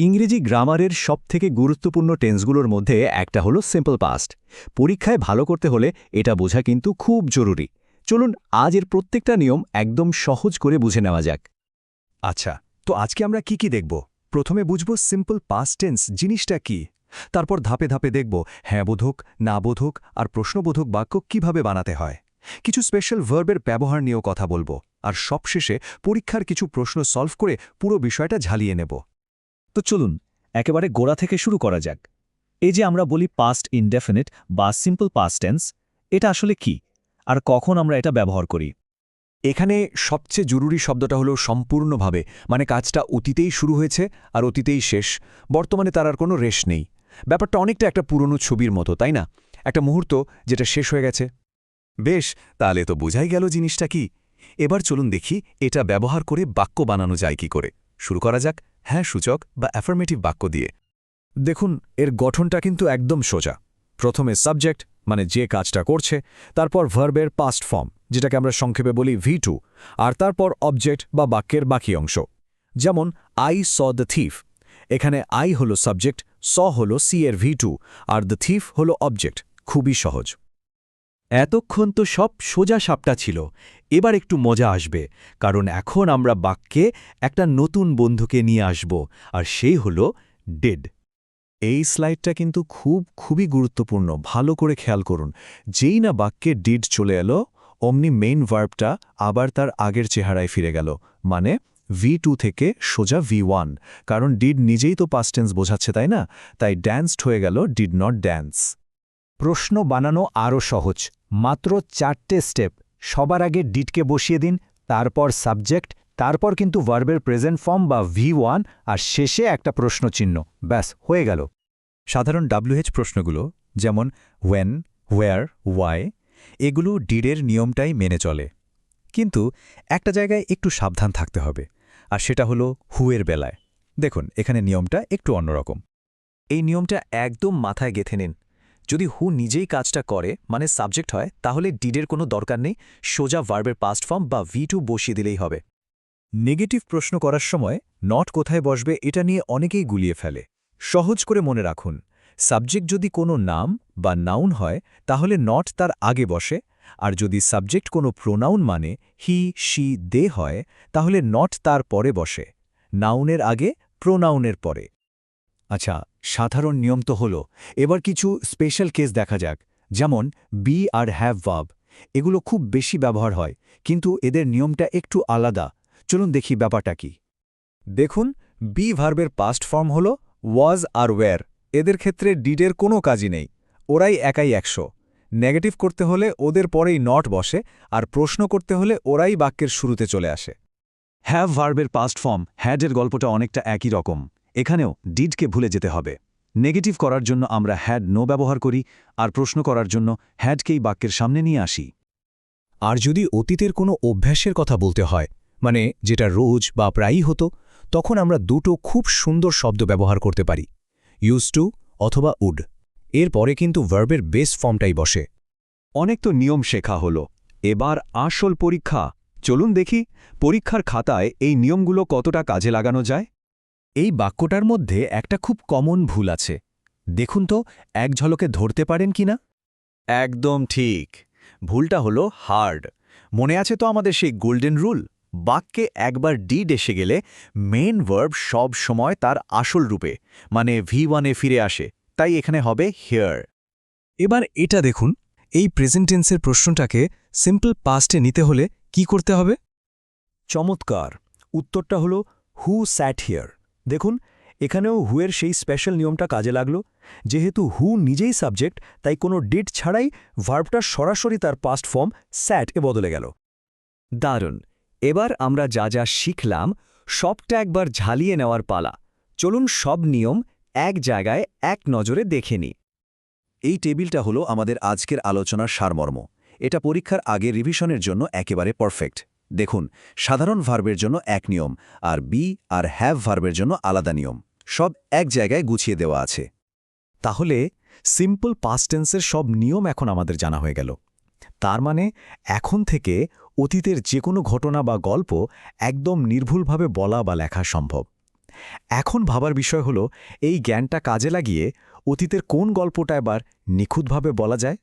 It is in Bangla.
ইংরেজি গ্রামারের সবথেকে গুরুত্বপূর্ণ টেন্সগুলোর মধ্যে একটা হলো সিম্পল পাস্ট। পরীক্ষায় ভালো করতে হলে এটা বোঝা কিন্তু খুব জরুরি। চলুন আজ এর প্রত্যেকটা নিয়ম একদম সহজ করে বুঝে নেওয়া যাক। আচ্ছা, তো আজকে আমরা কি দেখব? প্রথমে বুঝব সিম্পল পাস্ট টেন্স জিনিসটা কি। তারপর ধাপে ধাপে দেখব হ্যাঁ বোধক, না বোধক আর প্রশ্নবোধক বাক্য কিভাবে বানাতে হয়। কিছু স্পেশাল ভার্বের ব্যবহার নিয়েও কথা বলবো। আর সবশেষে পরীক্ষার কিছু প্রশ্ন সলভ করে পুরো বিষয়টা ঝালিয়ে নেব। তো চলুন একেবারে গোড়া থেকে শুরু করা যাক। এই যে আমরা বলি পাস্ট ইনডেফিনিট বা সিম্পল পাস্ট টেন্স, এটা আসলে কি আর কখন আমরা এটা ব্যবহার করি? এখানে সবচেয়ে জরুরি শব্দটা হলো সম্পূর্ণভাবে, মানে কাজটা অতীতেই শুরু হয়েছে আর অতীতেই শেষ, বর্তমানে তার আর কোনো রেশ নেই। ব্যাপারটা অনেকটা একটা পুরনো ছবির মতো, তাই না? একটা মুহূর্ত যেটা শেষ হয়ে গেছে। বেশ, তাহলে তো বোঝাই গেল জিনিসটা কি। এবার চলুন দেখি এটা ব্যবহার করে বাক্য বানানো যায় কি করে। শুরু করা যাক হ্যাঁ সূচক বা অ্যাফার্মেটিভ বাক্য দিয়ে। দেখুন, এর গঠনটা কিন্তু একদম সোজা। প্রথমে সাবজেক্ট, মানে যে কাজটা করছে, তারপর ভার্বের পাস্ট ফর্ম, যেটাকে আমরা সংক্ষেপে বলি V2, আর তারপর অবজেক্ট বা বাক্যের বাকি অংশ। যেমন আই স দ্য থিফ, এখানে আই হলো সাবজেক্ট, স হলো সি এর V2, আর দ্য থিফ হলো অবজেক্ট। খুবই সহজ। এতক্ষণ তো সব সোজা সাপটা ছিল, এবার একটু মজা আসবে, কারণ এখন আমরা বাক্যে একটা নতুন বন্ধুকে নিয়ে আসব, আর সেই হলো ডিড। এই স্লাইডটা কিন্তু খুবই গুরুত্বপূর্ণ, ভালো করে খেয়াল করুন। যেই না বাক্যে ডিড চলে এলো, অমনি মেইন ভার্বটা আবার তার আগের চেহারায় ফিরে গেল, মানে V2 থেকে সোজা V1, কারণ ডিড নিজেই তো পাস্ট টেন্স বোঝাচ্ছে, তাই না? তাই ড্যান্সড হয়ে গেল ডিড নট ড্যান্স। প্রশ্ন বানানো আরও সহজ, মাত্র 4টে স্টেপ। সবার আগে ডিডকে বসিয়ে দিন, তারপর সাবজেক্ট, তারপর কিন্তু ভার্বের প্রেজেন্ট ফর্ম বা V1, আর শেষে একটা প্রশ্নচিহ্ন। ব্যাস হয়ে গেল। সাধারণ WH প্রশ্নগুলো, যেমন হোয়েন, হোয়ার, ওয়াই, এগুলো ডিডের নিয়মটাই মেনে চলে। কিন্তু একটা জায়গায় একটু সাবধান থাকতে হবে, আর সেটা হলো হুয়ের বেলায়। দেখুন, এখানে নিয়মটা একটু অন্যরকম। এই নিয়মটা একদম মাথায় গেঁথে নিন। যদি হু নিজেই কাজটা করে, মানে সাবজেক্ট হয়, তাহলে ডিডের কোনো দরকার নেই, সোজা ভার্বের পাস্ট ফর্ম বা V2 বসিয়ে দিলেই হবে। নেগেটিভ প্রশ্ন করার সময় নট কোথায় বসবে এটা নিয়ে অনেকেই গুলিয়ে ফেলে। সহজ করে মনে রাখুন, সাবজেক্ট যদি কোনো নাম বা নাউন হয় তাহলে নট তার আগে বসে, আর যদি সাবজেক্ট কোনো প্রোনাউন মানে হি, শি, দে হয় তাহলে নট তার পরে বসে, নাউনের আগে, প্রোনাউনের পরে। আচ্ছা, সাধারণ নিয়ম তো হলো, এবার কিছু স্পেশাল কেস দেখা যাক। যেমন বি আর হ্যাভ ভার্ব, এগুলো খুব বেশি ব্যবহার হয়, কিন্তু এদের নিয়মটা একটু আলাদা। চলুন দেখি ব্যাপারটা কি। দেখুন, বি ভার্বের পাস্ট ফর্ম হল ওয়াজ আর ওয়্যার। এদের ক্ষেত্রে ডিডের কোনো কাজই নেই, ওরাই একাই 100। নেগেটিভ করতে হলে ওদের পরেই নট বসে, আর প্রশ্ন করতে হলে ওরাই বাক্যের শুরুতে চলে আসে। হ্যাভ ভার্বের পাস্ট ফর্ম হ্যাডের গল্পটা অনেকটা একই রকম। এখানেও ডিডকে ভুলে যেতে হবে। নেগেটিভ করার জন্য আমরা হ্যাড নো ব্যবহার করি, আর প্রশ্ন করার জন্য হ্যাডকেই বাক্যের সামনে নিয়ে আসি। আর যদি অতীতের কোনো অভ্যাসের কথা বলতে হয়, মানে যেটা রোজ বা প্রায়ই হতো, তখন আমরা দুটো খুব সুন্দর শব্দ ব্যবহার করতে পারি, ইউজ টু অথবা উড। এর পরে কিন্তু ভার্বের বেস ফর্মটাই বসে। অনেক তো নিয়ম শেখা হলো, এবার আসল পরীক্ষা। চলুন দেখি পরীক্ষার খাতায় এই নিয়মগুলো কতটা কাজে লাগানো যায়। এই বাক্যটার মধ্যে একটা খুব কমন ভুল আছে, দেখুন তো এক ঝলকে ধরতে পারেন কিনা। একদম ঠিক, ভুলটা হলো হার্ড। মনে আছে তো আমাদের সেই গোল্ডেন রুল, বাক্যে একবার ডিড এসে গেলে মেইন ভার্ব সব সময় তার আসল রূপে, মানে V1-এ ফিরে আসে, তাই এখানে হবে হিয়ার। এবার এটা দেখুন, এই প্রেজেন্ট টেন্সের প্রশ্নটাকে সিম্পল পাস্টে নিতে হলে কি করতে হবে? চমৎকার, উত্তরটা হলো হু স্যাট হিয়ার। দেখুন, এখানেও হুয়ের সেই স্পেশাল নিয়মটা কাজে লাগলো। যেহেতু হু নিজেই সাবজেক্ট, তাই কোনো ডিড ছাড়াই ভার্বটা সরাসরি তার পাস্ট ফর্ম স্যাট-এ বদলে গেল। দারুণ, এবার আমরা যা যা শিখলাম সবটা একবার ঝালিয়ে নেওয়ার পালা। চলুন সব নিয়ম এক জায়গায় এক নজরে দেখে নিই। এই টেবিলটা হলো আমাদের আজকের আলোচনার সারমর্ম। এটা পরীক্ষার আগে রিভিশনের জন্য একেবারে পারফেক্ট। দেখুন, সাধারণ ভার্বের জন্য এক নিয়ম, আর বি আর হ্যাভ ভার্বের জন্য আলাদা নিয়ম, সব এক জায়গায় গুছিয়ে দেওয়া আছে। তাহলে সিম্পল পাস্ট টেন্সের সব নিয়ম এখন আমাদের জানা হয়ে গেল। তার মানে এখন থেকে অতীতের যে কোনো ঘটনা বা গল্প একদম নির্ভুলভাবে বলা বা লেখা সম্ভব। এখন ভাবার বিষয় হলো এই জ্ঞানটা কাজে লাগিয়ে অতীতের কোন গল্পটা এবার নিখুঁতভাবে বলা যায়।